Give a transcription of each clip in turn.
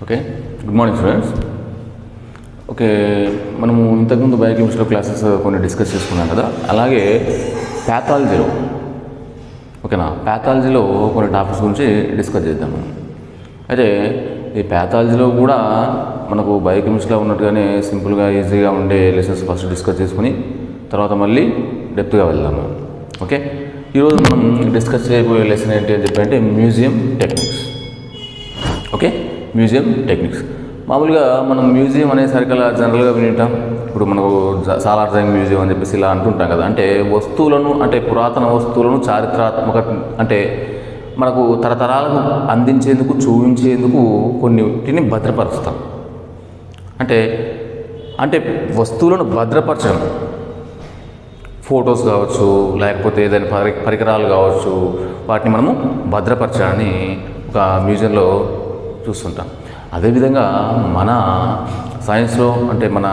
Okay, good morning students. Okay, మనము ఇంతకుముందు biochemistry classes కొన్ని డిస్కస్ చేసుకున్నాం కదా, అలాగే ప్యాథాలజీలో ఓకేనా, ప్యాథాలజీలో కొన్ని టాపిక్స్ గురించి డిస్కస్ చేద్దాము. అయితే ఈ ప్యాథాలజీలో కూడా మనకు బయోకెమిస్ట్రీలో ఉన్నట్టుగానే సింపుల్గా ఈజీగా ఉండే లెసన్స్ ఫస్ట్ డిస్కస్ చేసుకుని తర్వాత మళ్ళీ డెప్త్గా వెళ్దాము. ఓకే, ఈరోజు మనం డిస్కస్ చేయబోయే లెసన్ ఏంటి అని చెప్పి museum techniques. Okay, museum techniques. మామూలుగా మనం మ్యూజియం అనేసరికల్లా జనరల్గా వింటాం. ఇప్పుడు మనకు సాలార్జంగ్ మ్యూజియం అని చెప్పేసి ఇలా అంటుంటాం కదా, అంటే వస్తువులను, అంటే పురాతన వస్తువులను చారిత్రాత్మక, అంటే మనకు తరతరాలకు అందించేందుకు, చూపించేందుకు కొన్నిటిని భద్రపరుస్తాం. అంటే అంటే వస్తువులను భద్రపరచడం, ఫొటోస్ కావచ్చు, లేకపోతే ఏదైనా పరికరాలు కావచ్చు, వాటిని మనము భద్రపరచాలని ఒక మ్యూజియంలో చూస్తుంటాం. అదేవిధంగా మన సైన్స్లో, అంటే మన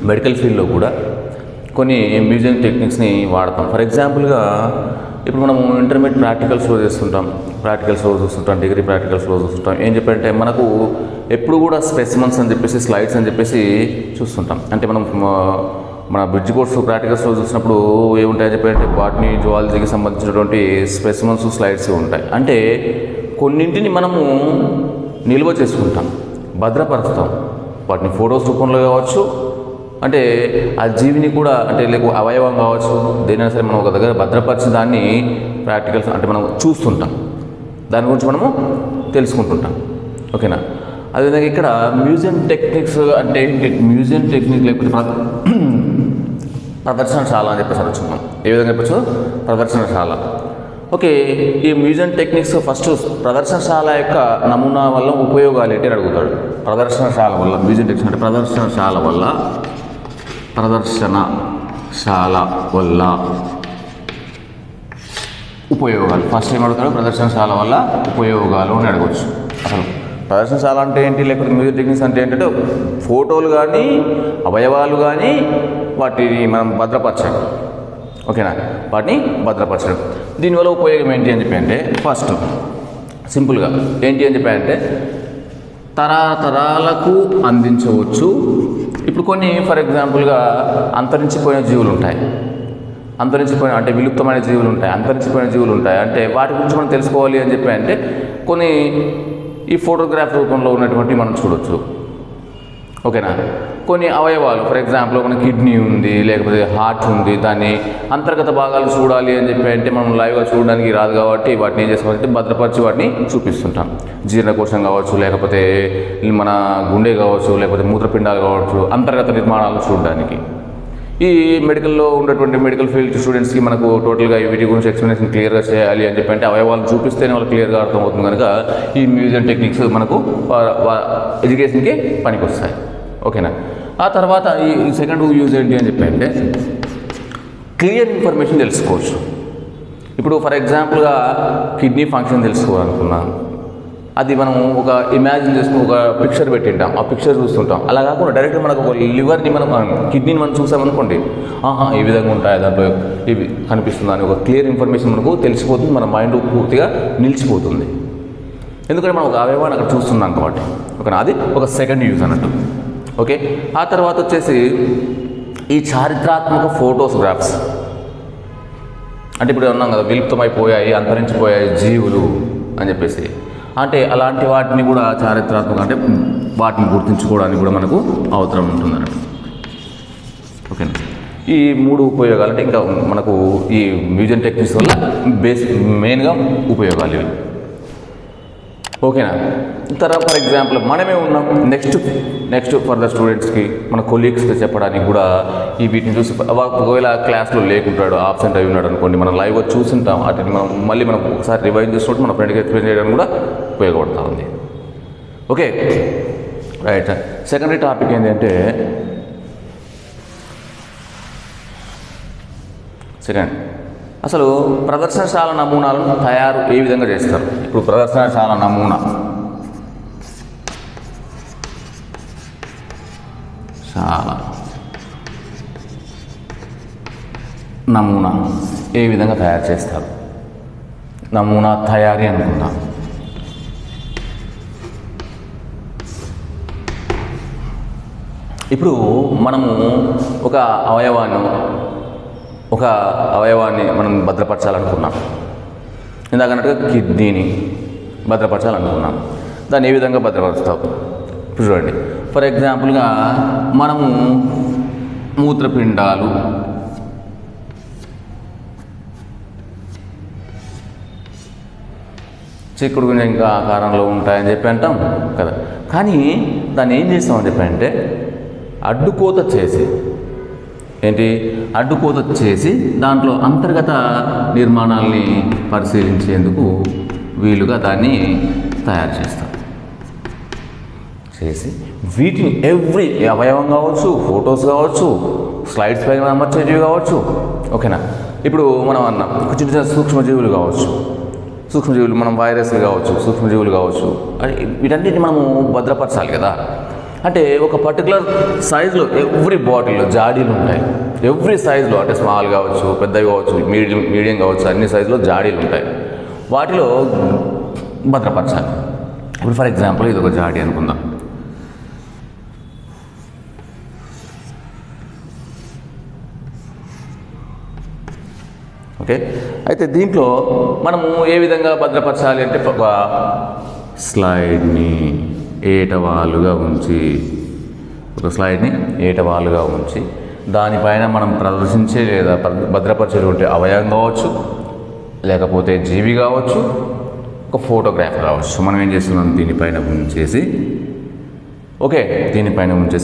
మెడికల్ ఫీల్డ్లో కూడా కొన్ని మ్యూజియం టెక్నిక్స్ని వాడతాం. ఫర్ ఎగ్జాంపుల్గా ఇప్పుడు మనము ఇంటర్మీడియట్ ప్రాక్టికల్స్ రోజు చూస్తుంటాం, డిగ్రీ ప్రాక్టికల్స్ రోజు చూస్తుంటాం. ఏం చెప్పంటే మనకు ఎప్పుడు కూడా స్పెసిమన్స్ అని చెప్పేసి, స్లైడ్స్ అని చెప్పేసి చూస్తుంటాం. అంటే మనం మన బ్రిడ్జ్ కోర్స్ ప్రాక్టికల్స్ రోజు చూసినప్పుడు ఏముంటాయని చెప్పంటే బాటనీ, జువాలజీకి సంబంధించినటువంటి స్పెసిమన్స్, స్లైడ్స్ ఉంటాయి. అంటే కొన్నింటిని మనము నిల్వ చేసుకుంటాం, భద్రపరుస్తాం. వాటిని ఫొటోస్ రూపంలో కావచ్చు, అంటే ఆ జీవిని కూడా, అంటే లేక అవయవం కావచ్చు, దేనైనా సరే మనం ఒక దగ్గర భద్రపరిచిన దాన్ని ప్రాక్టికల్స్ అంటే మనం చూస్తుంటాం, దాని గురించి మనము తెలుసుకుంటుంటాం. ఓకేనా. అదేవిధంగా ఇక్కడ మ్యూజియం టెక్నిక్స్ అంటే మ్యూజియం టెక్నిక్ లేకపోతే ప్రదర్శనశాల అని చెప్పేసి అనుకున్నాం. ఏ విధంగా చెప్పచ్చు? ప్రదర్శనశాల. ఓకే, ఈ మ్యూజియం టెక్నిక్స్ ఫస్ట్ ప్రదర్శనశాల యొక్క నమూనా వల్ల ఉపయోగాలు ఏంటి అని అడుగుతాడు. ప్రదర్శనశాల వల్ల, మ్యూజియం టెక్నిక్స్ అంటే ప్రదర్శనశాల వల్ల ఉపయోగాలు. ఫస్ట్ ఏం అడుగుతాడు? ప్రదర్శనశాల వల్ల ఉపయోగాలు అని అడగవచ్చు. అసలు ప్రదర్శనశాల అంటే ఏంటి, లేకపోతే మ్యూజియం టెక్నిక్స్ అంటే ఏంటంటే ఫోటోలు కానీ, అవయవాలు కానీ, వాటిని మనం భద్రపరచాలి. ఓకేనా, వాటిని భద్రపరచడం. దీనివల్ల ఉపయోగం ఏంటి అని చెప్పి అంటే, ఫస్ట్ సింపుల్గా ఏంటి అని చెప్పి అంటే తరతరాలకు అందించవచ్చు. ఇప్పుడు కొన్ని ఫర్ ఎగ్జాంపుల్గా అంతరించిపోయిన జీవులు ఉంటాయి, అంటే విలుప్తమైన జీవులు ఉంటాయి, అంతరించిపోయిన జీవులు ఉంటాయి. అంటే వాటి గురించి మనం తెలుసుకోవాలి అని చెప్పి అంటే కొన్ని ఈ ఫోటోగ్రాఫ్ రూపంలో ఉన్నటువంటి మనం చూడవచ్చు. ఓకేనా. కొన్ని అవయవాలు, ఫర్ ఎగ్జాంపుల్ మన కిడ్నీ ఉంది, లేకపోతే హార్ట్ ఉంది, దాన్ని అంతర్గత భాగాలు చూడాలి అని చెప్పి అంటే మనం లైవ్గా చూడడానికి రాదు కాబట్టి వాటిని ఏం చేసుకోవాలంటే భద్రపరిచి వాటిని చూపిస్తుంటాం. జీర్ణకోశం కావచ్చు, లేకపోతే మన గుండె కావచ్చు, లేకపోతే మూత్రపిండాలు కావచ్చు, అంతర్గత నిర్మాణాలు చూడడానికి. ఈ మెడికల్లో ఉన్నటువంటి మెడికల్ ఫీల్డ్ స్టూడెంట్స్కి మనకు టోటల్గా వీటి గురించి ఎక్స్ప్లెనేషన్ క్లియర్గా చేయాలి అని చెప్పి అంటే అవయవాలను చూపిస్తేనే వాళ్ళకి క్లియర్గా అర్థమవుతుంది. కనుక ఈ మ్యూజియం టెక్నిక్స్ మనకు ఎడ్యుకేషన్కి పనికి వస్తాయి. ఓకేనా. ఆ తర్వాత ఈ సెకండ్ యూజ్ ఏంటి అని చెప్పి అంటే క్లియర్ ఇన్ఫర్మేషన్ తెలుసుకోవచ్చు. ఇప్పుడు ఫర్ ఎగ్జాంపుల్గా కిడ్నీ ఫంక్షన్ తెలుసుకోవాలనుకున్నాను, అది మనం ఒక ఇమాజిన్ చేసుకుని ఒక పిక్చర్ పెట్టింటాం, ఆ పిక్చర్ చూస్తుంటాం. అలా కాకుండా డైరెక్ట్గా మనకు ఒక లివర్ని మనం, కిడ్నీని మనం చూసామనుకోండి, ఈ విధంగా ఉంటాయి, దాంట్లో ఇవి కనిపిస్తుంది అని ఒక క్లియర్ ఇన్ఫర్మేషన్ మనకు తెలిసిపోతుంది, మన మైండ్ పూర్తిగా నిలిచిపోతుంది. ఎందుకంటే మనం ఒక అవయవాన్ని అక్కడ చూస్తున్నాం కాబట్టి. ఓకే, అది ఒక సెకండ్ యూజ్ అన్నట్టు. ఓకే, ఆ తర్వాత వచ్చేసి ఈ చారిత్రాత్మక ఫోటోగ్రాఫ్స్. అంటే ఇప్పుడు ఉన్నాం కదా, విలుప్తమైపోయాయి, అంతరించిపోయాయి జీవులు అని చెప్పేసి, అంటే అలాంటి వాటిని కూడా చారిత్రాత్మక, అంటే వాటిని గుర్తుంచుకోవడానికి కూడా మనకు అవసరం ఉంటుంది అన్నట్టు. ఓకేనా. ఈ మూడు ఉపయోగాలు అంటే ఇంకా మనకు ఈ మ్యూజియం టెక్నిక్స్ వల్ల మెయిన్గా ఉపయోగాలు ఇవి. ఓకేనా. తర్వాత ఫర్ ఎగ్జాంపుల్ మనమే ఉన్నాం, నెక్స్ట్ ఫర్దర్ స్టూడెంట్స్కి, మన కొలీగ్స్కి చెప్పడానికి కూడా ఈ వీటిని చూసి, ఒకవేళ క్లాస్లో లేకుంటాడు, ఆబ్సెంట్ అయి ఉన్నాడు అనుకోండి, మనం లైవ్గా చూస్తుంటాం, వాటిని మనం ఒకసారి రివైజ్ చేసినట్టు మన ఫ్రెండ్కి ఎక్స్ప్లెయిన్ చేయడానికి కూడా ఉపయోగపడుతూ ఉంది. Okay, right. సెకండరీ టాపిక్ ఏంటంటే అసలు ప్రదర్శనశాల నమూనాలను తయారు ఏ విధంగా చేస్తారు. ఇప్పుడు ప్రదర్శనశాల నమూనా ఏ విధంగా తయారు చేస్తారు. నమూనా తయారీ అనుకుందాం. ఇప్పుడు మనము ఒక అవయవాన్ని మనం భద్రపరచాలనుకున్నాం. ఇందాక అన్నట్టుగా కిడ్నీని భద్రపరచాలనుకున్నాం. దాన్ని ఏ విధంగా భద్రపరుస్తావు? ఇప్పుడు చూడండి, ఫర్ ఎగ్జాంపుల్గా మనము మూత్రపిండాలు, చిక్కుడు గుంజ ఇంకా ఆకారంలో ఉంటాయని చెప్పి అంటాం కదా. కానీ దాన్ని ఏం చేస్తామని చెప్పి అంటే అడ్డుకోత చేసి దాంట్లో అంతర్గత నిర్మాణాలని పరిశీలించేందుకు వీలుగా దాన్ని తయారు చేసి వీటిని ఎవ్రీ అవయవం కావచ్చు, ఫొటోస్ కావచ్చు, స్లైడ్స్ పైన అమర్చేటివి కావచ్చు. ఓకేనా? ఇప్పుడు మనం అన్నాం చిన్న చిన్న సూక్ష్మజీవులు కావచ్చు, మనం వైరస్లు కావచ్చు, సూక్ష్మజీవులు కావచ్చు, వీటన్నిటిని మనము భద్రపరచాలి కదా. అంటే ఒక పర్టికులర్ సైజులో ఎవ్రీ బాటిల్లో జాడీలు ఉంటాయి. ఎవ్రీ సైజులో, అంటే స్మాల్ కావచ్చు, పెద్దవి కావచ్చు, మీడియం కావచ్చు, అన్ని సైజులో జాడీలు ఉంటాయి. వాటిలో భద్రపరచాలి. ఇప్పుడు ఫర్ ఎగ్జాంపుల్ ఇది ఒక జాడీ అనుకుందాం. ఓకే, అయితే దీంట్లో మనము ఏ విధంగా భద్రపరచాలి అంటే ఒక స్లైడ్ని ఏటవాలుగా ఉంచి దానిపైన మనం ప్రదర్శించే లేదా భద్రపరిచేటువంటి అవయవం కావచ్చు, లేకపోతే జీవి కావచ్చు, ఒక ఫోటోగ్రాఫ్ కావచ్చు. మనం ఏం చేస్తున్నాం, దీనిపైన ఉంచేసి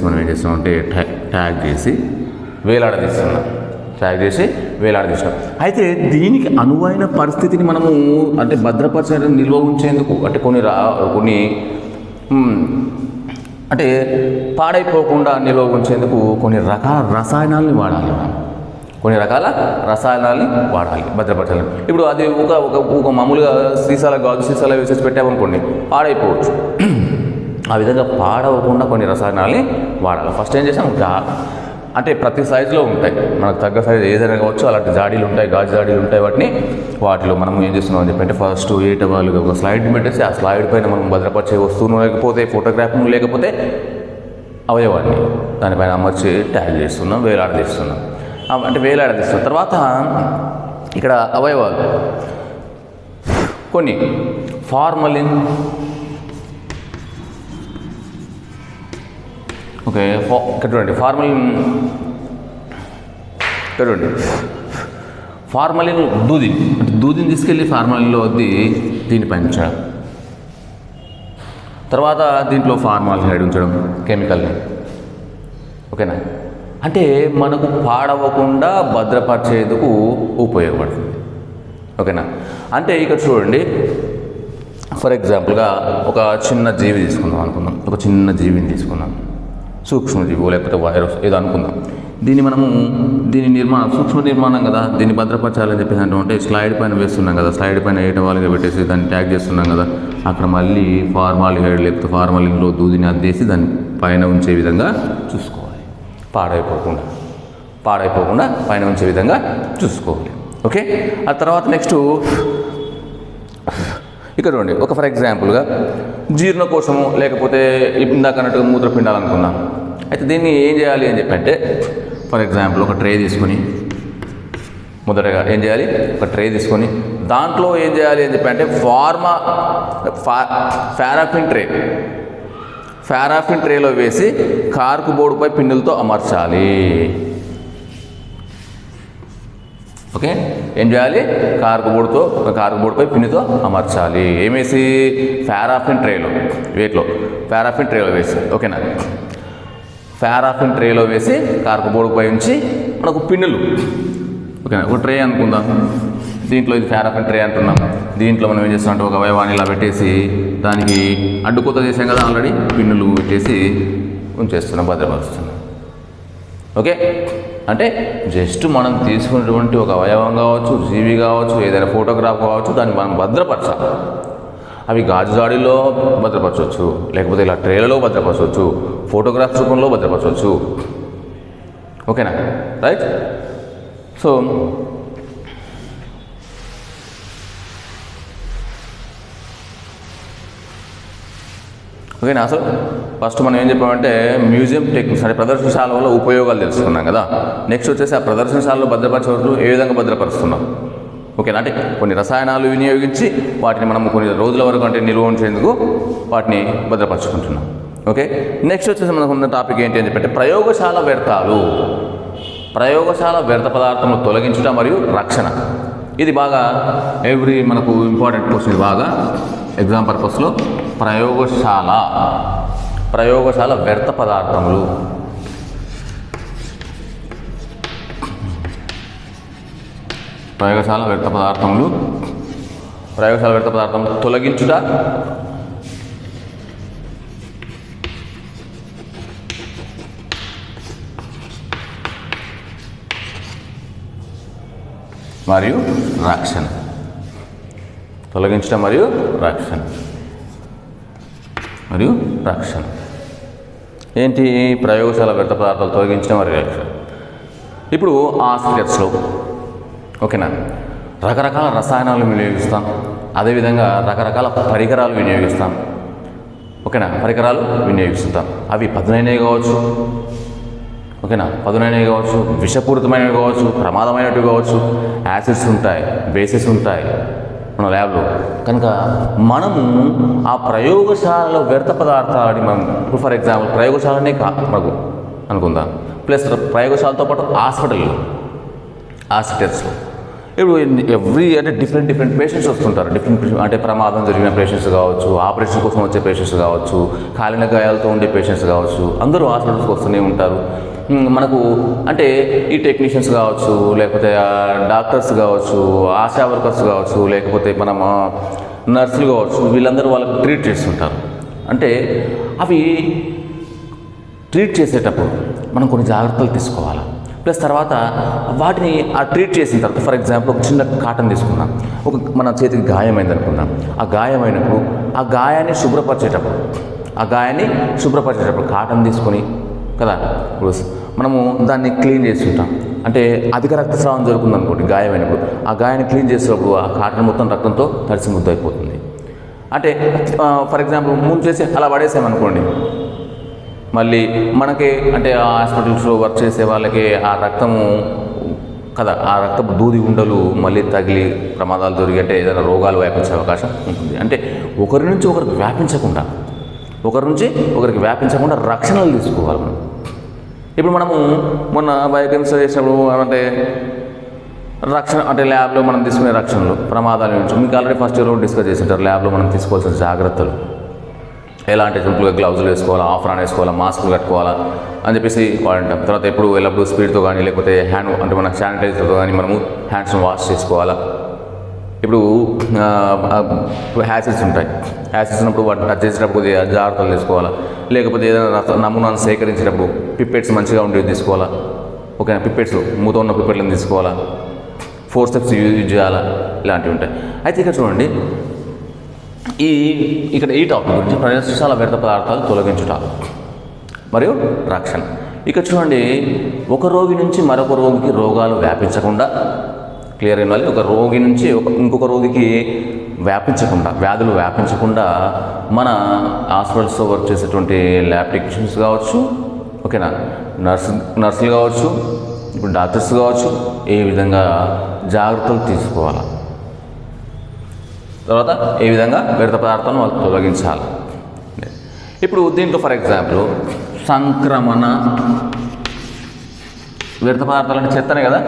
మనం ఏం చేస్తున్నాం అంటే ట్యాగ్ చేసి వేలాడదీస్తున్నాం. అయితే దీనికి అనువైన పరిస్థితిని మనము అంటే భద్రపరచడం, నిల్వ ఉంచేందుకు అంటే కొన్ని అంటే పాడైపోకుండా నిల్వ ఉంచేందుకు కొన్ని రకాల రసాయనాలని వాడాలి. భద్రపరచాలి. ఇప్పుడు అది ఒక మామూలుగా గాజు సీసాల వేసేసి పెట్టామనుకోండి, పాడైపోవచ్చు. ఆ విధంగా పాడవకుండా కొన్ని రసాయనాలని వాడాలి. ఫస్ట్ ఏం చేసాం, అంటే ప్రతి సైజులో ఉంటాయి, మనకు తగ్గ సైజు ఏదైనా కావచ్చు, అలాంటి జాడీలు ఉంటాయి, గాజు జాడీలు ఉంటాయి. వాటిలో మనం ఏం చేస్తున్నాం అని చెప్పంటే ఫస్ట్ ఏటవాలుగా ఒక స్లైడ్ని పెట్టేసి ఆ స్లైడ్ పైన మనం భద్రపరిచే వస్తువును, లేకపోతే ఫోటోగ్రాఫ్ను, లేకపోతే అవయవాన్ని దానిపైన అమర్చి ట్యాగ్ చేస్తున్నాం, వేలాడదీస్తున్నాం. తర్వాత ఇక్కడ అవయవాలు కొన్ని ఫార్మలిన్, ఓకే, ఇక్కడ చూడండి ఫార్మలిన్ దూదిని తీసుకెళ్ళి ఫార్మలిన్లో వద్ది దీనిపైన ఉంచడం. తర్వాత దీంట్లో ఫార్మాల్డిహైడ్ ఉంచడం, కెమికల్ని. ఓకేనా? అంటే మనకు పాడవకుండా భద్రపరిచేందుకు ఉపయోగపడుతుంది. ఓకేనా? అంటే ఇక్కడ చూడండి, ఫర్ ఎగ్జాంపుల్గా ఒక చిన్న జీవిని తీసుకుందాం, సూక్ష్మజీవి లేకపోతే వైరస్ ఏదో అనుకుందాం. సూక్ష్మ నిర్మాణం కదా, దీన్ని భద్రపరచాలని చెప్పేసి అంటే స్లైడ్ పైన వేస్తున్నాం కదా, స్లైడ్ పైన ఏటవాలుగా పెట్టేసి దాన్ని ట్యాగ్ చేస్తున్నాం కదా. అక్కడ మళ్ళీ ఫార్మాల్డిహైడ్ లేకపోతే ఫార్మలిన్లో దూదిని అద్దేసి దాన్ని పైన ఉంచే విధంగా చూసుకోవాలి. పాడైపోకుండా పైన ఉంచే విధంగా చూసుకోవాలి. ఓకే, ఆ తర్వాత నెక్స్ట్ ఇక్కడ చూడండి, ఒక ఫర్ ఎగ్జాంపుల్గా జీర్ణకోశము లేకపోతే ఇందాక అన్నట్టుగా మూత్రపిండాలు అనుకున్నాం. అయితే దీన్ని ఏం చేయాలి అని చెప్పంటే ఫర్ ఎగ్జాంపుల్ ఒక ట్రే తీసుకొని, మొదటగా ఏం చేయాలి, ఒక ట్రే తీసుకొని దాంట్లో ఏం చేయాలి అని చెప్పంటే పారాఫిన్ ట్రేలో వేసి కార్కు బోర్డుపై పిన్నులతో అమర్చాలి. ఓకే, ఏం చేయాలి, కార్కు బోర్డుపై పిన్నుతో అమర్చాలి. ఏమేసి, పారాఫిన్ ట్రేలో వేసి. ఓకేనా? పారాఫిన్ ట్రేలో వేసి కార్కు బోర్డుపై ఉంచి మనకు పిన్నులు. ఓకేనా? ఒక ట్రే అనుకుందాం, దీంట్లో ఇది పారాఫిన్ ట్రే అంటున్నాం. దీంట్లో మనం ఏం చేస్తామంటే ఒక అవయవాన్ని ఇలా పెట్టేసి దానికి అడ్డుకోత చేసాం కదా, ఆల్రెడీ పిన్నులు పెట్టేసి ఉంచేస్తున్నాం, భద్రపరుస్తున్నాం. ఓకే, అంటే జస్ట్ మనం తీసుకున్నటువంటి ఒక అవయవం కావచ్చు, జీవి కావచ్చు, ఏదైనా ఫోటోగ్రాఫ్ కావచ్చు, దాన్ని మనం భద్రపరచాలి. అవి గాజు జాడీలో భద్రపరచవచ్చు, లేకపోతే ఇలా ట్రేలలో భద్రపరచవచ్చు, ఫోటోగ్రాఫ్స్ రూపంలో భద్రపరచవచ్చు. ఓకేనా? రైట్. సో ఓకేనా? అసలు ఫస్ట్ మనం ఏం చెప్పామంటే మ్యూజియం టెక్నిక్స్ అంటే ప్రదర్శనశాల వల్ల ఉపయోగాలు తెలుసుకున్నాం కదా. నెక్స్ట్ వచ్చేసి ఆ ప్రదర్శనశాలలో భద్రపరచే ఏ విధంగా భద్రపరుస్తున్నాం, ఓకేనా. అంటే కొన్ని రసాయనాలు వినియోగించి వాటిని మనం కొన్ని రోజుల వరకు అంటే నిల్వ ఉంచేందుకు వాటిని భద్రపరచుకుంటున్నాం. ఓకే, నెక్స్ట్ వచ్చేసి మనకు ఉన్న టాపిక్ ఏంటి అని చెప్పంటే ప్రయోగశాల వ్యర్థాలు. ప్రయోగశాల వ్యర్థ పదార్థములు తొలగించుట మరియు రక్షణ. ఇది బాగా మనకు ఇంపార్టెంట్ క్వశ్చన్. ఇది బాగా ఎగ్జామ్ పర్పస్లో ప్రయోగశాల వ్యర్థ పదార్థములు. ప్రయోగశాల వ్యర్థ పదార్థములు తొలగించుట మరియు రక్షణ. తొలగించడం మరియు రక్షణ ఏంటి? ప్రయోగశాల వ్యర్థ పదార్థాలు తొలగించడం మరియు రక్షణ. ఇప్పుడు హాస్పిటల్స్లో ఓకేనా రకరకాల రసాయనాలు వినియోగిస్తాం, అదేవిధంగా రకరకాల పరికరాలు వినియోగిస్తాం, ఓకేనా. పరికరాలు వినియోగిస్తుంటాం, అవి పదునైనవి కావచ్చు, ఓకేనా, పదునైనవి కావచ్చు, విషపూరితమైనవి కావచ్చు, ప్రమాదమైనవి కావచ్చు, యాసిడ్స్ ఉంటాయి, బేసెస్ ఉంటాయి మన ల్యాబ్లో. కనుక మనము ఆ ప్రయోగశాలలో వ్యర్థ పదార్థాలని మనం ఫర్ ఎగ్జాంపుల్ ప్రయోగశాలనే మనకు అనుకుందాం, ప్లస్ ప్రయోగశాలతో పాటు హాస్పిటల్స్లో ఇప్పుడు అంటే డిఫరెంట్ పేషెంట్స్ వస్తుంటారు. డిఫరెంట్ అంటే ప్రమాదం జరిగిన పేషెంట్స్ కావచ్చు, ఆపరేషన్ కోసం వచ్చే పేషెంట్స్ కావచ్చు, కాలిన గాయాలతో ఉండే పేషెంట్స్ కావచ్చు, అందరూ హాస్పిటల్స్కి వస్తూనే ఉంటారు. మనకు అంటే ఈ టెక్నీషియన్స్ కావచ్చు, లేకపోతే డాక్టర్స్ కావచ్చు, ఆశా వర్కర్స్ కావచ్చు, లేకపోతే మనం నర్సులు కావచ్చు, వీళ్ళందరూ వాళ్ళకి ట్రీట్ చేస్తుంటారు. అంటే అవి ట్రీట్ చేసేటప్పుడు మనం కొన్ని జాగ్రత్తలు తీసుకోవాలి. ప్లస్ తర్వాత వాటిని ట్రీట్ చేసిన తర్వాత ఫర్ ఎగ్జాంపుల్ ఒక చిన్న కాటన్ తీసుకుందాం, మన చేతికి గాయమైంది అనుకుందాం. ఆ గాయమైనప్పుడు ఆ గాయాన్ని శుభ్రపరిచేటప్పుడు కాటన్ తీసుకొని కదా ఇప్పుడు మనము దాన్ని క్లీన్ చేస్తుంటాం. అంటే అధిక రక్తస్రావం జరుగుతుంది అనుకోండి గాయమైనప్పుడు, ఆ గాయాన్ని క్లీన్ చేసేటప్పుడు ఆ కాటన్ మొత్తం రక్తంతో తడిసి ముద్దయిపోతుంది. అంటే ఫర్ ఎగ్జాంపుల్ ముంచేసి అలా పడేసామనుకోండి, మళ్ళీ మనకి అంటే ఆ హాస్పిటల్స్లో వర్క్ చేసే వాళ్ళకి ఆ రక్తము కదా, ఆ రక్తపు దూది ఉండలు మళ్ళీ తగిలి ప్రమాదాలు జరిగి అంటే ఏదైనా రోగాలు వ్యాపించే అవకాశం ఉంటుంది. అంటే ఒకరి నుంచి ఒకరికి వ్యాపించకుండా రక్షణలు తీసుకోవాలి మనం. ఇప్పుడు మనము మొన్న బయోకెమిస్ట్రీ చేసినప్పుడు అంటే రక్షణ అంటే ల్యాబ్లో మనం తీసుకునే రక్షణలు ప్రమాదాల నుంచి మీకు ఆల్రెడీ ఫస్ట్ ఇయర్లో డిస్కస్ చేసింటారు. ల్యాబ్లో మనం తీసుకోవాల్సిన జాగ్రత్తలు ఎలా అంటే సింపుల్గా గ్లౌజులు వేసుకోవాలా, ఆఫ్రాన్ వేసుకోవాలా, మాస్కులు కట్టుకోవాలా అని చెప్పేసి వాడంటాం. తర్వాత ఎల్లప్పుడూ స్పీడ్తో కానీ లేకపోతే హ్యాండ్ అంటే మన శానిటైజర్తో కానీ మనము హ్యాండ్స్ని వాష్ చేసుకోవాలా. ఇప్పుడు యాసిడ్స్ ఉంటాయి, యాసిడ్స్ ఉన్నప్పుడు వాటిని టచ్ చేసేటప్పుడు కొద్దిగా జాగ్రత్తలు తీసుకోవాలా. లేకపోతే ఏదైనా నమూనాను సేకరించేటప్పుడు పిప్పెట్స్ మంచిగా ఉండేవి తీసుకోవాలా, ఓకేనా. పిప్పెట్స్ మూత ఉన్న పిప్పెట్లను తీసుకోవాలా, ఫోర్సెప్స్ యూజ్ చేయాలా, ఇలాంటివి ఉంటాయి. అయితే ఇక్కడ చూడండి, ఇక్కడ ఈ టాపిక్ గురించి ప్రయోగశాల వ్యర్థ పదార్థాలు తొలగించుట మరియు రక్షణ. ఇక్కడ చూడండి, ఒక రోగి నుంచి మరొక రోగికి రోగాలు వ్యాపించకుండా క్లియర్ అయిన వాళ్ళు ఒక రోగి నుంచి ఇంకొక రోగికి వ్యాధులు వ్యాపించకుండా మన హాస్పిటల్స్లో వర్క్ చేసేటువంటి ల్యాబ్ టెక్నీషియన్స్ కావచ్చు, ఓకేనా, నర్సులు కావచ్చు, ఇప్పుడు డాక్టర్స్ కావచ్చు, ఏ విధంగా జాగ్రత్తలు తీసుకోవాలి, తర్వాత ఏ విధంగా వ్యర్థ పదార్థాలను వాళ్ళు తొలగించాలి. ఇప్పుడు దీంట్లో ఫర్ ఎగ్జాంపుల్ సంక్రమణ వ్యర్థ పదార్థాలు అంటే చెత్తనే కదా.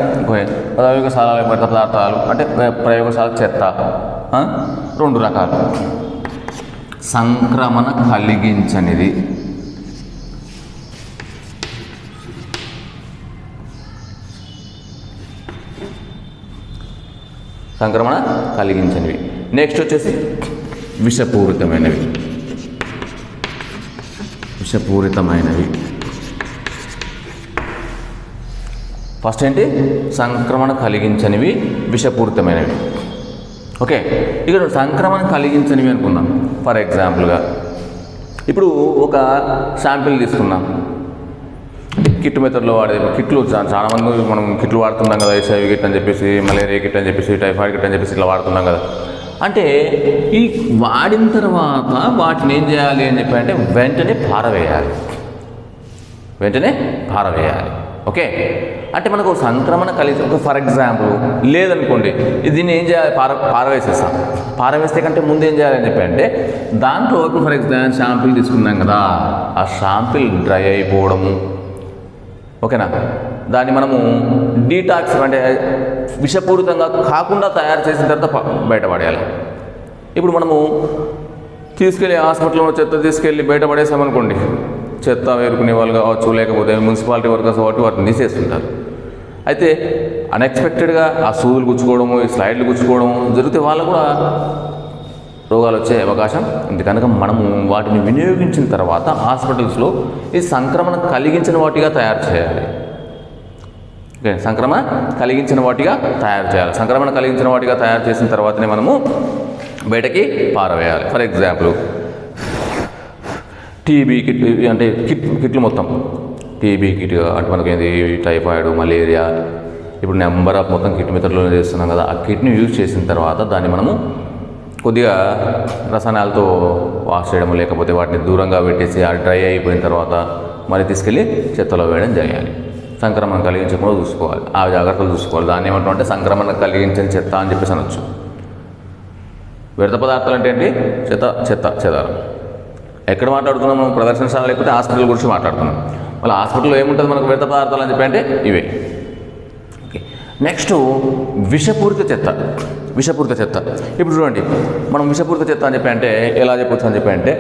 ప్రయోగశాల వ్యర్థ పదార్థాలు అంటే ప్రయోగశాల చెత్త రెండు రకాలు. సంక్రమణ కలిగించనిది, సంక్రమణ కలిగించనివి. నెక్స్ట్ వచ్చేసి విషపూరితమైనవి. ఫస్ట్ ఏంటి? సంక్రమణ కలిగించనివి, విషపూరితమైనవి. ఓకే, ఇక్కడ సంక్రమణ కలిగించనివి అనుకున్నాం. ఫర్ ఎగ్జాంపుల్గా ఇప్పుడు ఒక శాంపిల్ తీసుకున్నాం. కిట్ మెథడ్లో వాడే కిట్లు చాలామంది మనం కిట్లు వాడుతున్నాం కదా, HIV కిట్ అని చెప్పేసి, మలేరియా కిట్ అని చెప్పేసి, టైఫాయిడ్ కిట్ అని చెప్పేసి ఇట్లా వాడుతున్నాం కదా. అంటే ఈ వాడిన తర్వాత వాటిని ఏం చేయాలి అని చెప్పి అంటే వెంటనే పారవేయాలి. ఓకే, అంటే మనకు సంక్రమణ కలిసి ఒక ఫర్ ఎగ్జాంపుల్ లేదనుకోండి, దీన్ని ఏం చేయాలి, పారవేసేస్తాం. పారవేస్తే కంటే ముందు ఏం చేయాలని చెప్పి అంటే దాంట్లో ఇప్పుడు ఫర్ ఎగ్జాంపుల్ షాంపిల్ తీసుకున్నాం కదా, ఆ షాంపిల్ డ్రై అయిపోవడము, ఓకేనా, దాన్ని మనము డీటాక్స్ అంటే విషపూరితంగా కాకుండా తయారు చేసిన తర్వాత బయటపడేయాలి. ఇప్పుడు మనము తీసుకెళ్ళి హాస్పిటల్లో చెత్త తీసుకెళ్ళి బయటపడేసామనుకోండి, చెత్త వేరుకునే వాళ్ళు కావచ్చు, లేకపోతే మున్సిపాలిటీ వర్కర్స్ కాబట్టి వాటిని తీసేస్తుంటారు. అయితే అన్ఎక్స్పెక్టెడ్గా ఆ సూదులు గుచ్చుకోవడము, ఈ స్లైడ్లు గుచ్చుకోవడము జరిగితే వాళ్ళకు కూడా రోగాలు వచ్చే అవకాశం ఉంది. కనుక మనము వాటిని వినియోగించిన తర్వాత హాస్పిటల్స్లో ఈ సంక్రమణ కలిగించిన వాటిగా తయారు చేయాలి. ఓకే, సంక్రమణ కలిగించిన వాటిగా తయారు చేయాలి. సంక్రమణ కలిగించిన వాటిగా తయారు చేసిన తర్వాతనే మనము బయటకి పారవేయాలి. ఫర్ ఎగ్జాంపుల్ టీబీ కిట్, అంటే కిట్లు మొత్తం టీబీ కిట్, అటు మనకి ఏంది టైఫాయిడ్, మలేరియా, ఇప్పుడు నెంబర్ ఆఫ్ మొత్తం కిట్ మెథడ్లోనే చేస్తున్నాం కదా, ఆ కిట్ని యూజ్ చేసిన తర్వాత దాన్ని మనము కొద్దిగా రసాయనాలతో వాష్ చేయడం, లేకపోతే వాటిని దూరంగా పెట్టేసి ఆ డ్రై అయిపోయిన తర్వాత మరి తీసుకెళ్ళి చెత్తలో వేయడం చేయాలి. సంక్రమణ కలిగించకుండా చూసుకోవాలి, ఆ జాగ్రత్తలు చూసుకోవాలి. దాన్ని ఏమంటామంటే సంక్రమణ కలిగించని చెత్త అని చెప్పేసి అనొచ్చు. వ్యర్థ పదార్థాలు అంటే ఏంటి? చెదారం. ఎక్కడ మాట్లాడుతున్నాం మనం? ప్రదర్శనశాల లేకపోతే హాస్పిటల్ గురించి మాట్లాడుతున్నాం. మళ్ళీ హాస్పిటల్లో ఏముంటుంది మనకు వ్యర్థ పదార్థాలు అని చెప్పి అంటే ఇవే. ఓకే, నెక్స్ట్ విషపూరిత చెత్త. ఇప్పుడు చూడండి, మనం విషపూరిత చెత్త అని చెప్పి అంటే ఎలా చెప్పొచ్చు అని చెప్పి అంటే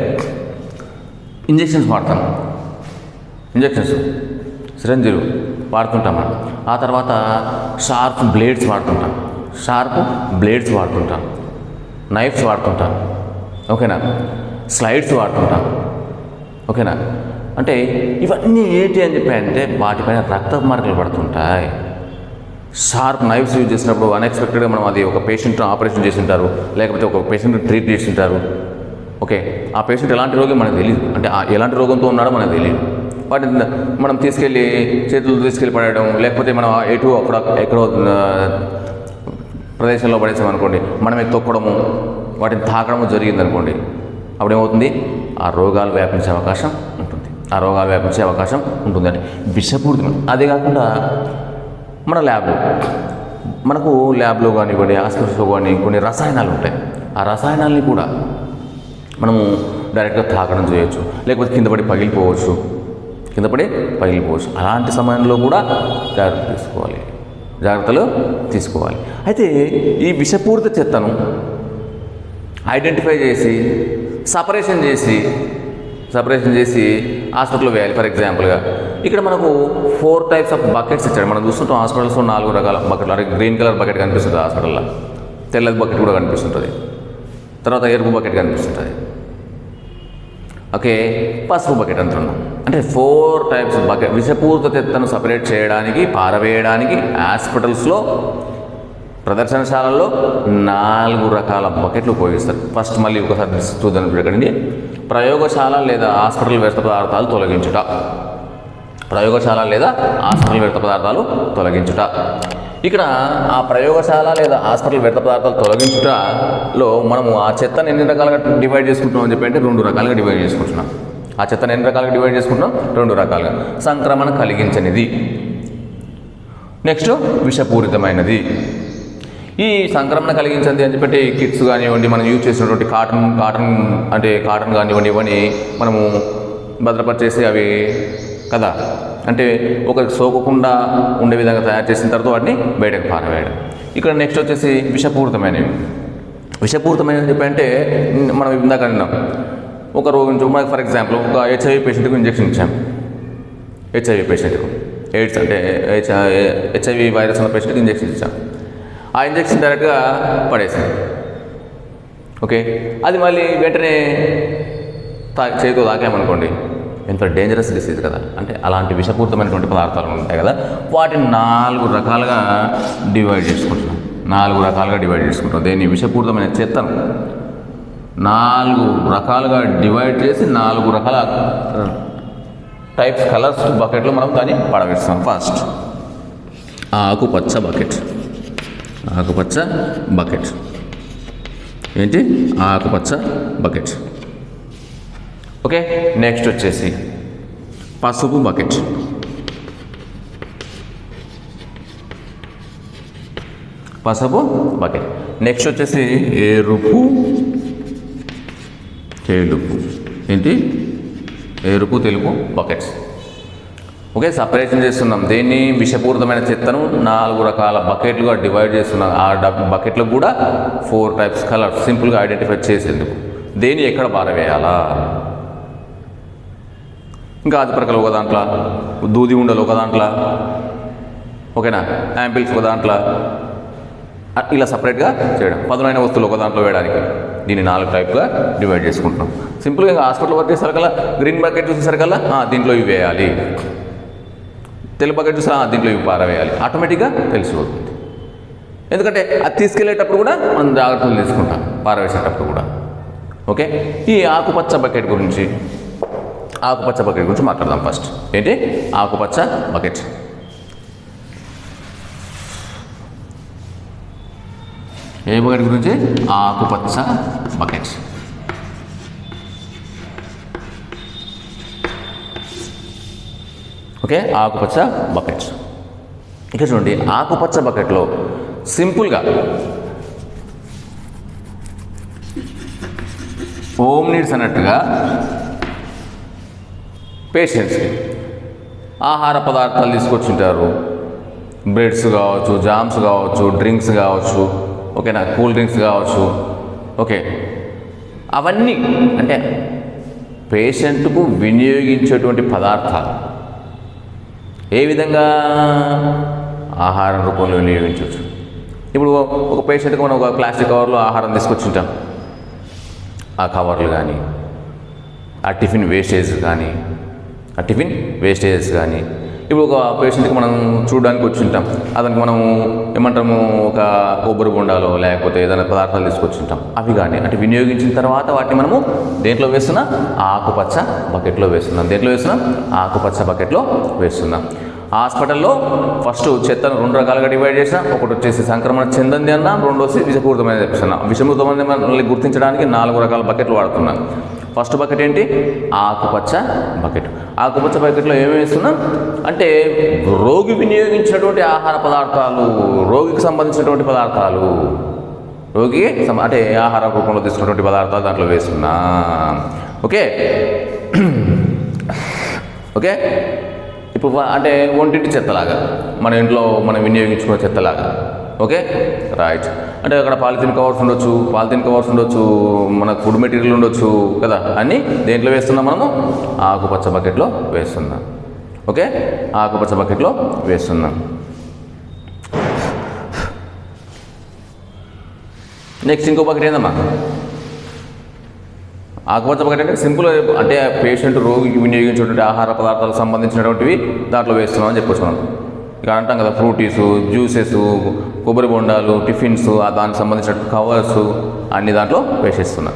ఇంజెక్షన్స్ వాడతాం, సిరంజీలు వాడుతుంటాం మనం. ఆ తర్వాత షార్ప్ బ్లేడ్స్ వాడుతుంటాం, నైఫ్స్ వాడుతుంటాం, ఓకేనా, స్లైడ్స్ వాడుతుంటాం, ఓకేనా. అంటే ఇవన్నీ ఏంటి అని చెప్పి అంటే వాటిపైన రక్త మార్కులు పడుతుంటాయి. షార్ప్ నైఫ్స్ యూజ్ చేసినప్పుడు అన్ఎక్స్పెక్టెడ్గా మనం అది ఒక పేషెంట్ ఆపరేషన్ చేసి ఉంటారు, లేకపోతే ఒక పేషెంట్ ట్రీట్ చేసి ఉంటారు. ఓకే, ఆ పేషెంట్ ఎలాంటి రోగం మనకు తెలియదు, అంటే ఎలాంటి రోగంతో ఉన్నాడో మనకు తెలియదు. వాటిని మనం తీసుకెళ్ళి చేతులు తీసుకెళ్ళి పడేయడం, లేకపోతే మనం ఎక్కడో ప్రదేశంలో పడేసామనుకోండి, మనమే తొక్కడము, వాటిని తాకడము జరిగిందనుకోండి, అప్పుడేమవుతుంది? ఆ రోగాలు వ్యాపించే అవకాశం ఉంటుంది. అంటే విషపూరితం. అదే కాకుండా మనకు ల్యాబ్లో కానివ్వండి, హాస్పిటల్స్లో కానీ కొన్ని రసాయనాలు ఉంటాయి. ఆ రసాయనాల్ని కూడా మనము డైరెక్ట్గా తాకడం చేయొచ్చు, లేకపోతే కింద పడి పగిలిపోవచ్చు. అలాంటి సమయంలో కూడా జాగ్రత్తలు తీసుకోవాలి. అయితే ఈ విషపూరిత చెత్తను ఐడెంటిఫై చేసి సపరేషన్ చేసి హాస్పిటల్లో వేయాలి. ఫర్ ఎగ్జాంపుల్గా ఇక్కడ మనకు 4 టైప్స్ ఆఫ్ బకెట్స్ ఇచ్చాడు. మనం చూస్తుంటాం హాస్పిటల్స్లో 4 రకాల బకెట్లు. అంటే గ్రీన్ కలర్ బకెట్ కనిపిస్తుంది హాస్పిటల్లో, తెల్లది బకెట్ కూడా కనిపిస్తుంటుంది, తర్వాత ఎరుపు బకెట్ కనిపిస్తుంటుంది, ఓకే, పసుపు బకెట్ అంటున్నాం. అంటే 4 టైప్స్ బకెట్. విషపూరిత చెత్తను సపరేట్ చేయడానికి, పారవేయడానికి హాస్పిటల్స్లో, ప్రదర్శనశాలల్లో 4 రకాల బకెట్లు ఉపయోగిస్తారు. ఫస్ట్ మళ్ళీ ఒకసారి చూద్దాం. ఇక్కడండి ప్రయోగశాల లేదా హాస్పిటల్ వ్యర్థ పదార్థాలు తొలగించుట. ఇక్కడ ఆ ప్రయోగశాల లేదా హాస్పిటల్ వ్యర్థ పదార్థాలు తొలగించుటలో మనము ఆ చెత్తను ఎన్ని రకాలుగా డివైడ్ చేసుకుంటున్నాం అని చెప్పి అంటే 2 రకాలుగా డివైడ్ చేసుకుంటున్నాం. ఆ చెత్తను ఎన్ని రకాలుగా డివైడ్ చేసుకుంటున్నాం? 2 రకాలుగా. సంక్రమణ కలిగించనిది, నెక్స్ట్ విషపూరితమైనది. ఈ సంక్రమణ కలిగించింది అని చెప్పి కిట్స్ కానివ్వండి, మనం యూజ్ చేసినటువంటి కాటన్ కానివ్వండి, ఇవన్నీ మనము భద్రపరిచేసి అవి కదా, అంటే ఒకరికి సోకకుండా ఉండే విధంగా తయారు చేసిన తర్వాత వాటిని బయటకు పారవేయడం. ఇక్కడ నెక్స్ట్ వచ్చేసి విషపూరితమైనవి చెప్పి అంటే మనం ఇందాక అన్నాం, ఒక రోగం మనకి ఫర్ ఎగ్జాంపుల్ ఒక హెచ్ఐవి పేషెంట్కి ఇంజెక్షన్ ఇచ్చాం. ఎయిడ్స్ అంటే హెచ్ఐవి వైరస్ ఉన్న పేషెంట్కి ఇంజెక్షన్ ఇచ్చాం. ఆ ఇంజెక్షన్ డైరెక్ట్గా పడేసింది. ఓకే, అది మళ్ళీ వెంటనే చేతితో తాకామనుకోండి, ఎంత డేంజరస్ డిసీజ్ కదా. అంటే అలాంటి విషపూరితమైనటువంటి పదార్థాలు ఉంటాయి కదా, వాటిని 4 రకాలుగా డివైడ్ చేసుకుంటాం. దేన్ని? విషపూరితమైన చెత్తను 4 రకాలుగా డివైడ్ చేసి 4 రకాల టైప్స్ కలర్స్ బకెట్లు మనం దాన్ని పడవేస్తాం. ఫస్ట్ ఆకుపచ్చ బకెట్. ఏంటి ఆకుపచ్చ బకెట్. ఓకే, నెక్స్ట్ వచ్చేసి పసుపు బకెట్. పసుపు బకెట్. నెక్స్ట్ వచ్చేసి ఎరుపు తెలుపు. ఏంటి ఎరుపు తెలుపు బకెట్స్. ఓకే, సపరేషన్ చేస్తున్నాం. దేన్ని విషపూరితమైన చెత్తను 4 రకాల బకెట్లుగా డివైడ్ చేస్తున్నాం. ఆ బకెట్లకు కూడా 4 టైప్స్ కలర్స్ సింపుల్గా ఐడెంటిఫై చేసేందుకు. దేన్ని ఎక్కడ పారవేయాలా, ఇంకా ఆదిపరకలు ఒక దాంట్లో, దూది ఉండలు ఒక దాంట్లో, ఓకేనా, యాంపిల్స్ ఒక దాంట్లో, ఇలా సపరేట్గా చేయడం. పదునైన వస్తువులు ఒక దాంట్లో వేయడానికి దీన్ని 4 టైప్గా డివైడ్ చేసుకుంటున్నాం. సింపుల్గా హాస్పిటల్ వర్క్ చేసేసరికల్లా గ్రీన్ బకెట్ చూసేసరికల్లా దీంట్లో ఇవి వేయాలి, తెలుపు బకెట్ చూసా దీంట్లో ఇవి పారవేయాలి, ఆటోమేటిక్గా తెలిసిపోతుంది. ఎందుకంటే అది తీసుకెళ్ళేటప్పుడు కూడా మనం జాగ్రత్తలు తీసుకుంటాం, పారవేసేటప్పుడు కూడా. ఓకే, ఈ ఆకుపచ్చ బకెట్ గురించి మాట్లాడదాం. ఫస్ట్ ఏంటి ఆకుపచ్చ బకెట్. ఏ బకెట్ గురించి? ఆకుపచ్చ బకెట్. ఓకే, ఆకుపచ్చ బకెట్. ఇక్కడ చూడండి, ఆకుపచ్చ బకెట్లో సింపుల్గా హోమ్ నీడ్స్ అన్నట్టుగా పేషెంట్స్కి ఆహార పదార్థాలు తీసుకొచ్చింటారు. బ్రెడ్స్ కావచ్చు, జామ్స్ కావచ్చు, డ్రింక్స్ కావచ్చు, ఓకేనా, కూల్ డ్రింక్స్ కావచ్చు. ఓకే, అవన్నీ అంటే పేషెంట్కు వినియోగించేటువంటి పదార్థాలు ఏ విధంగా ఆహారం రూపంలో వినియోగించవచ్చు. ఇప్పుడు ఒక పేషెంట్కి మనం ఒక ప్లాస్టిక్ కవర్లో ఆహారం తీసుకొచ్చింటాం. ఆ కవర్లు కానీ, ఆ టిఫిన్ వేస్టేజెస్ కానీ ఇప్పుడు ఒక పేషెంట్కి మనం చూడడానికి వచ్చింటాం. అతనికి మనం ఏమంటాము, ఒక కొబ్బరి బొండాలో లేకపోతే ఏదైనా పదార్థాలు తీసుకొచ్చింటాం. అవి కానీ అంటే వినియోగించిన తర్వాత వాటిని మనము దేంట్లో వేస్తున్నాం? ఆకుపచ్చ బకెట్లో వేస్తున్నాం. దేంట్లో వేస్తున్నాం? ఆకుపచ్చ బకెట్లో వేస్తున్నాం. హాస్పిటల్లో ఫస్ట్ చెత్తను 2 రకాలుగా డివైడ్ చేసినా. ఒకటి వచ్చేసి సంక్రమణ చెందంది అన్నా, రెండోసి విషపూరితమైన చెప్తున్నా. విషపూరితమైన మనల్ని గుర్తించడానికి 4 రకాల బకెట్లు వాడుతున్నాం. ఫస్ట్ బకెట్ ఏంటి? ఆకుపచ్చ బకెట్. ఆకుపచ్చ బకెట్లో ఏమేమి వేస్తున్నాం అంటే రోగి వినియోగించినటువంటి ఆహార పదార్థాలు, రోగికి సంబంధించినటువంటి పదార్థాలు, రోగి అంటే ఆహార రూపంలో తీసుకున్నటువంటి పదార్థాలు దాంట్లో వేస్తున్నాం. ఓకే ఓకే ఇప్పుడు అంటే ఒంటింటి చెత్తలాగా, మన ఇంట్లో మనం వినియోగించుకున్న చెత్తలాగా. Okay right. అంటే అక్కడ పాలిథిన్ కవర్స్ ఉండొచ్చు, మన ఫుడ్ మెటీరియల్ ఉండొచ్చు కదా, అన్నీ దేంట్లో వేస్తున్నాం మనము? ఆకుపచ్చ బకెట్లో వేస్తున్నాం. ఓకే, ఆకుపచ్చ బకెట్లో వేస్తున్నాం. నెక్స్ట్ ఇంకో బకెట్ ఏందమ్మా? ఆకుపచ్చ బకెట్ అంటే సింపుల్, అంటే పేషెంట్ రోగికి వినియోగించేటువంటి ఆహార పదార్థాలకు సంబంధించినటువంటివి దాంట్లో వేస్తున్నాం అని చెప్పొచ్చు మనం. ఇక అంటాం కదా, ఫ్రూటీసు, జ్యూసెస్, కొబ్బరి బొండాలు, టిఫిన్స్, దానికి సంబంధించిన కవర్స్ అన్ని దాంట్లో వేసేస్తున్నాం.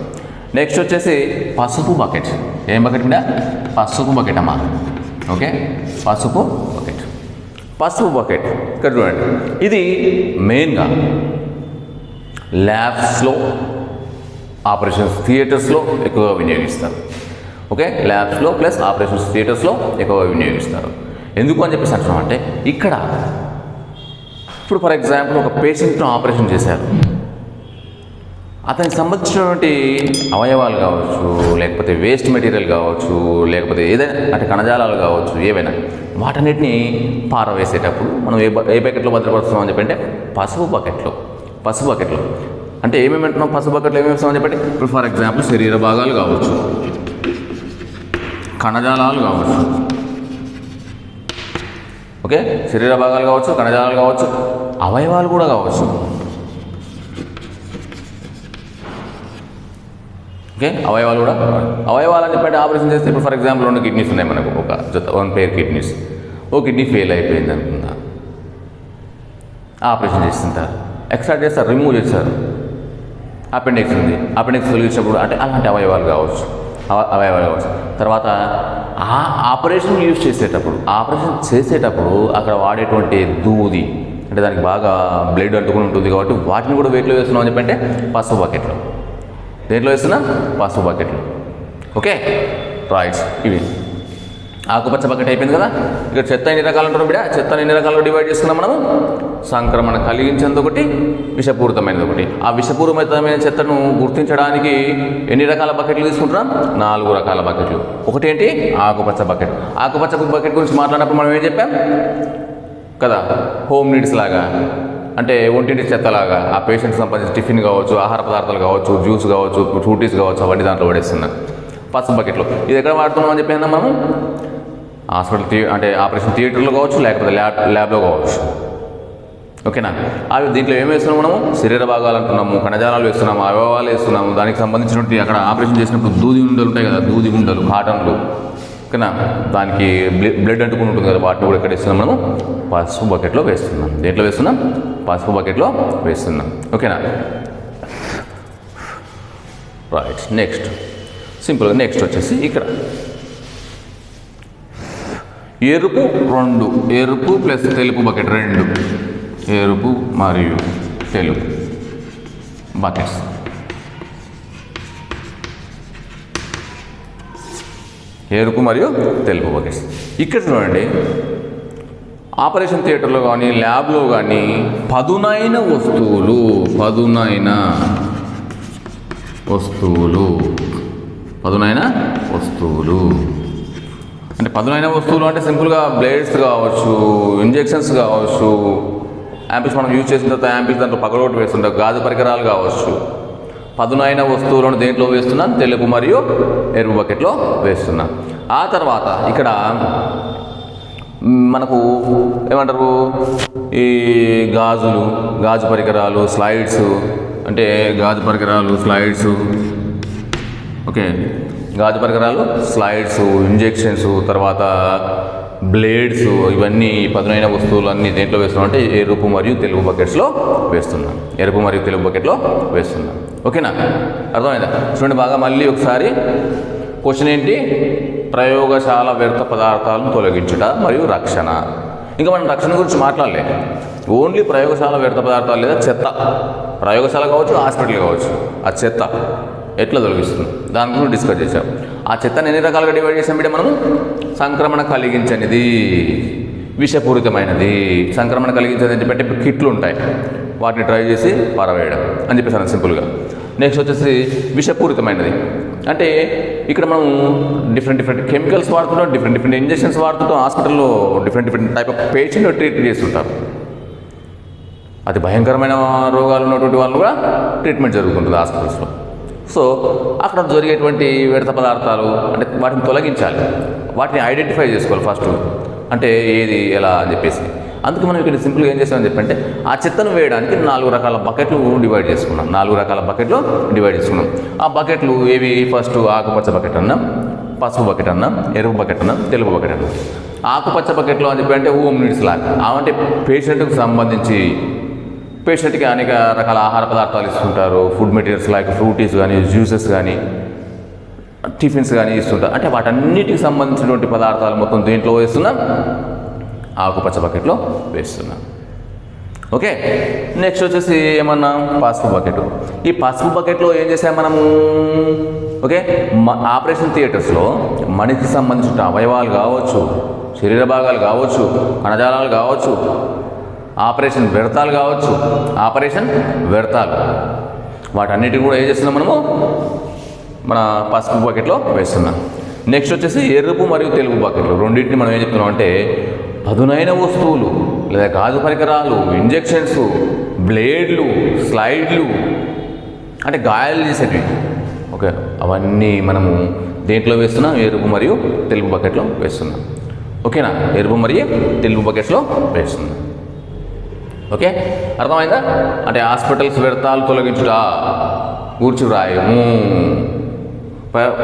నెక్స్ట్ వచ్చేసి పసుపు బకెట్. ఏం బకెట్ మీద? పసుపు బకెట్ అమ్మా. ఓకే, పసుపు బకెట్. ఇక్కడ చూడండి, ఇది మెయిన్గా ల్యాబ్స్లో, ఆపరేషన్స్ థియేటర్స్లో ఎక్కువగా వినియోగిస్తారు. ఓకే, ల్యాబ్స్లో ప్లస్ ఆపరేషన్స్ థియేటర్స్లో ఎక్కువగా వినియోగిస్తారు. ఎందుకు అని చెప్పేసి అంటున్నాం అంటే, ఇక్కడ ఇప్పుడు ఫర్ ఎగ్జాంపుల్ ఒక పేషెంట్ను ఆపరేషన్ చేశారు. అతనికి సంబంధించినటువంటి అవయవాలు కావచ్చు, లేకపోతే వేస్ట్ మెటీరియల్ కావచ్చు, లేకపోతే ఏదైనా అంటే కణజాలాలు కావచ్చు, ఏవైనా వాటన్నిటిని పారవేసేటప్పుడు మనం ఏ బకెట్లో భద్రపరుస్తున్నాం అని చెప్పంటే పసుపు బకెట్లో. అంటే ఏమేమి అంటున్నాం? పసుపు బకెట్లో ఏమేమి వేస్తామని చెప్పండి. ఇప్పుడు ఫర్ ఎగ్జాంపుల్ శరీర భాగాలు కావచ్చు, కణజాలాలు కావచ్చు. ఓకే, శరీర భాగాలు కావచ్చు, కణజాలాలు కావచ్చు, అవయవాలు కూడా కావచ్చు. ఓకే, అవయవాలు అని చెప్పంటే ఆపరేషన్ చేస్తే ఇప్పుడు ఫర్ ఎగ్జాంపుల్ 2 కిడ్నీస్ ఉన్నాయి మనకు, ఒక 1 పేర్ కిడ్నీస్. ఓ కిడ్నీ ఫెయిల్ అయిపోయింది అనుకుందా, ఆపరేషన్ చేస్తుంటారు, ఎక్స్ట్రాక్ట్ చేస్తారు, రిమూవ్ చేస్తారు. అపెండిక్స్ ఉంది, అపెండిక్స్ తొలగించినప్పుడు అంటే అలాంటి అవయవాలు కావచ్చు. తర్వాత ఆ ఆపరేషన్ చేసేటప్పుడు అక్కడ వాడేటువంటి దూది అంటే దానికి బాగా బ్లడ్ అంటుకుని ఉంటుంది కాబట్టి వాటిని కూడా వెయిట్లో వేస్తున్నాం అని చెప్పంటే పసుపు బకెట్లో. దేంట్లో వేస్తున్నా? పసుపు బకెట్లో. Okay right. ఇవి ఆకుపచ్చ బకెట్ అయిపోయింది కదా. ఇక్కడ చెత్త ఎన్ని రకాలు అంటారు బిడ్డ? చెత్తను ఎన్ని రకాలుగా డివైడ్ చేసుకున్నాం మనము? సంక్రమణ కలిగించేది ఒకటి, విషపూరితమైనది ఒకటి. ఆ విషపూరితమైన చెత్తను గుర్తించడానికి ఎన్ని రకాల బకెట్లు తీసుకుంటున్నాం? 4 రకాల బకెట్లు. ఒకటి ఏంటి? ఆకుపచ్చ బకెట్. ఆకుపచ్చ బకెట్ గురించి మాట్లాడినప్పుడు మనం ఏం చెప్పాం కదా, హోమ్ నీడ్స్ లాగా, అంటే ఒంటింటి చెత్తలాగా ఆ పేషెంట్కి సంబంధించి టిఫిన్ కావచ్చు, ఆహార పదార్థాలు కావచ్చు, జ్యూస్ కావచ్చు, ఫ్రూటీస్ కావచ్చు, అవన్నీ దాంట్లో పడేస్తున్నాం పసుపు బకెట్లో. ఇది ఎక్కడ వాడుతున్నాం అని చెప్పాను మనం? హాస్పిటల్ అంటే ఆపరేషన్ థియేటర్లో కావచ్చు, లేకపోతే ల్యాబ్లో కావచ్చు. ఓకేనా? అవి దీంట్లో ఏం వేస్తున్నాం మనము? శరీర భాగాలు అంటున్నాము, కణజాలాలు వేస్తున్నాము, అవయవాలు వేస్తున్నాము. దానికి సంబంధించినటువంటి అక్కడ ఆపరేషన్ చేసినప్పుడు దూది ఉండలు ఉంటాయి కదా, దూది ఉండలు, కాటన్లు. ఓకేనా? దానికి బ్లడ్ అంటుకుని ఉంటుంది కదా, వాటిని కూడా ఎక్కడ వేస్తున్నాం మనము? పసుపు బకెట్లో వేస్తున్నాం. దేంట్లో వేస్తున్నాం? పసుపు బకెట్లో వేస్తున్నాం. ఓకేనా? రైట్. నెక్స్ట్ సింపుల్గా నెక్స్ట్ వచ్చేసి ఇక్కడ ఎరుపు 2, ఎరుపు ప్లస్ తెలుపు బకెట్ 2, ఎరుపు మరియు తెలుపు బకెట్స్. ఎరుపు మరియు తెలుపు బకెట్స్. ఇక్కడ చూడండి, ఆపరేషన్ థియేటర్లో కానీ ల్యాబ్లో కానీ పదునైన వస్తువులు అంటే పదునైన వస్తువులు అంటే సింపుల్గా బ్లేడ్స్ కావచ్చు, ఇంజెక్షన్స్ కావచ్చు, యాంపిల్స్ మనం యూజ్ చేసిన తర్వాత యాంపిల్స్ దాంట్లో పగలగొట్టి వేస్తుంటాం, గాజు పరికరాలు కావచ్చు. పదునైన వస్తువులను దేంట్లో వేస్తున్నాం? తెలుపు మరియు ఎరుపు బకెట్లో వేస్తున్నాం. ఆ తర్వాత ఇక్కడ మనకు ఏమంటారు, ఈ గాజు పరికరాలు, స్లైడ్స్, అంటే గాజు పరికరాలు, స్లైడ్స్. ఓకే, గాజు పరికరాలు, స్లైడ్స్, ఇంజెక్షన్స్, తర్వాత బ్లేడ్స్, ఇవన్నీ పదునైన వస్తువులు అన్నీ దేంట్లో వేస్తున్నాం అంటే ఎరుపు మరియు తెలుపు బకెట్స్లో వేస్తున్నాం. ఎరుపు మరియు తెలుపు బకెట్లో వేస్తున్నాం. ఓకేనా? అర్థమైందా? చూడండి బాగా, మళ్ళీ ఒకసారి క్వశ్చన్ ఏంటి? ప్రయోగశాల వ్యర్థ పదార్థాలను తొలగించుట మరియు రక్షణ. ఇంకా మనం రక్షణ గురించి మాట్లాడలే, ఓన్లీ ప్రయోగశాల వ్యర్థ పదార్థాలు లేదా చెత్త, ప్రయోగశాల కావచ్చు, హాస్పిటల్ కావచ్చు, ఆ చెత్త ఎట్లా తొలగిస్తుంది దాని గురించి డిస్కస్ చేసాం. ఆ చెత్తను ఎన్ని రకాలుగా డివైడ్ చేసాం బిడ్డ మనము? సంక్రమణ కలిగించనిది, విషపూరితమైనది. సంక్రమణ కలిగించేది అంటే ఇప్పుడు కిట్లు ఉంటాయి, వాటిని ట్రై చేసి పారవేయడం అని చెప్పేసాను సింపుల్గా. నెక్స్ట్ వచ్చేసి విషపూరితమైనది అంటే ఇక్కడ మనం డిఫరెంట్ కెమికల్స్ వాడుతుంటాం, డిఫరెంట్ ఇంజెక్షన్స్ వాడుతుంటాం. హాస్పిటల్లో different type of patient treat చేస్తుంటారు. అది భయంకరమైన రోగాలు ఉన్నటువంటి వాళ్ళు కూడా ట్రీట్మెంట్ జరుగుతుంటుంది హాస్పిటల్స్లో. సో అక్కడ జరిగేటువంటి వ్యర్థ పదార్థాలు అంటే వాటిని తొలగించాలి, వాటిని ఐడెంటిఫై చేసుకోవాలి ఫస్ట్, అంటే ఏది ఎలా అని చెప్పేసి. అందుకు మనం ఇక్కడ సింపుల్గా ఏం చేస్తామని చెప్పంటే ఆ చెత్తను వేయడానికి 4 రకాల బకెట్లు డివైడ్ చేసుకున్నాం. 4 రకాల బకెట్లు డివైడ్ చేసుకున్నాం. ఆ బకెట్లు ఏవి? ఫస్ట్ ఆకుపచ్చ బకెట్ అన్నాం, పసుపు బకెట్ అన్నాం, ఎరుపు బకెట్ అన్నాం, తెలుపు బకెట్ అన్నాం. ఆకుపచ్చ బకెట్లో అని చెప్పి అంటే హోమ్ నీడ్స్ లాగా, అంటే పేషెంట్కి సంబంధించి పేషెంట్కి అనేక రకాల ఆహార పదార్థాలు ఇస్తుంటారు, ఫుడ్ మెటీరియల్స్ లైక్ ఫ్రూటీస్ కానీ, జ్యూసెస్ కానీ, టిఫిన్స్ కానీ ఇస్తుంటారు. అంటే వాటన్నిటికి సంబంధించినటువంటి పదార్థాలు మొత్తం దేంట్లో వేస్తున్నాం? ఆకుపచ్చ బకెట్లో వేస్తున్నాం. ఓకే, నెక్స్ట్ వచ్చేసి ఏమన్నా పసుపు బకెట్. ఈ పసుపు బకెట్లో ఏం చేసాం మనము? ఓకే, ఆపరేషన్ థియేటర్స్లో మనిషికి సంబంధించిన అవయవాలు కావచ్చు, శరీర భాగాలు కావచ్చు, కణజాలాలు కావచ్చు, ఆపరేషన్ వ్యర్థాలు కావచ్చు, వాటన్నిటి కూడా ఏం చేస్తున్నాం మనము? మన పసుపు బకెట్లో వేస్తున్నాం. నెక్స్ట్ వచ్చేసి ఎరుపు మరియు తెలుపు బకెట్లు. రెండింటిని మనం ఏం చెప్తున్నాం అంటే పదునైన వస్తువులు లేదా గాజు పరికరాలు, ఇంజెక్షన్స్, బ్లేడ్లు, స్లైడ్లు, అంటే గాయాలు చేసేటివి. ఓకే, అవన్నీ మనము దేంట్లో వేస్తున్నాం? ఎరుపు మరియు తెలుపు బకెట్లో వేస్తున్నాం. ఓకేనా? ఎరుపు మరియు తెలుపు బకెట్స్లో వేస్తున్నాం. ఓకే, అర్థమైందా? అంటే హాస్పిటల్స్ వ్యర్థాలు తొలగించుట గూర్చి వ్రాయము,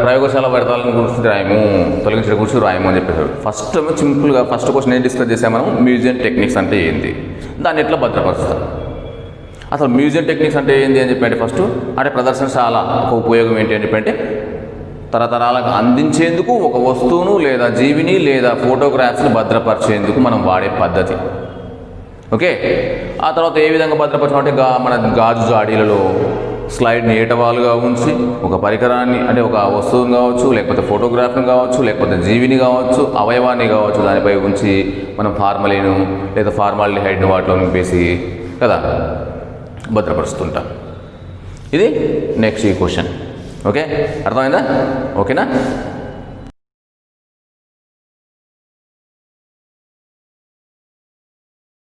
ప్రయోగశాల వ్యర్థాలను గురించి రాయము, తొలగించడం గురించి రాయము అని చెప్పేశారు. ఫస్ట్ సింపుల్గా ఫస్ట్ క్వశ్చన్ ఏం డిస్కస్ చేసాం మనం? మ్యూజియం టెక్నిక్స్ అంటే ఏంటి, దాన్ని ఎట్లా భద్రపరుస్తాం. అసలు మ్యూజియం టెక్నిక్స్ అంటే ఏంటి అని చెప్పంటే ఫస్ట్ అంటే ప్రదర్శనశాల ఒక ఉపయోగం ఏంటి అని చెప్పంటే తరతరాలకు అందించేందుకు ఒక వస్తువును లేదా జీవిని లేదా ఫోటోగ్రాఫ్స్ని భద్రపరిచేందుకు మనం వాడే పద్ధతి. ఓకే, ఆ తర్వాత ఏ విధంగా భద్రపరచడం అంటే మన గాజు జాడీలలో స్లైడ్ని ఏటవాలుగా ఉంచి ఒక పరికరాన్ని అంటే ఒక వస్తువుని కావచ్చు, లేకపోతే ఫోటోగ్రాఫ్ని కావచ్చు, లేకపోతే జీవిని కావచ్చు, అవయవాన్ని కావచ్చు, దానిపై ఉంచి మనం ఫార్మలిన్ లేదా ఫార్మాల్డిహైడ్ని వాటిలో నింపేసి కదా భద్రపరుస్తుంటాం. ఇది నెక్స్ట్ ఈ క్వశ్చన్. ఓకే, అర్థమైందా? ఓకేనా?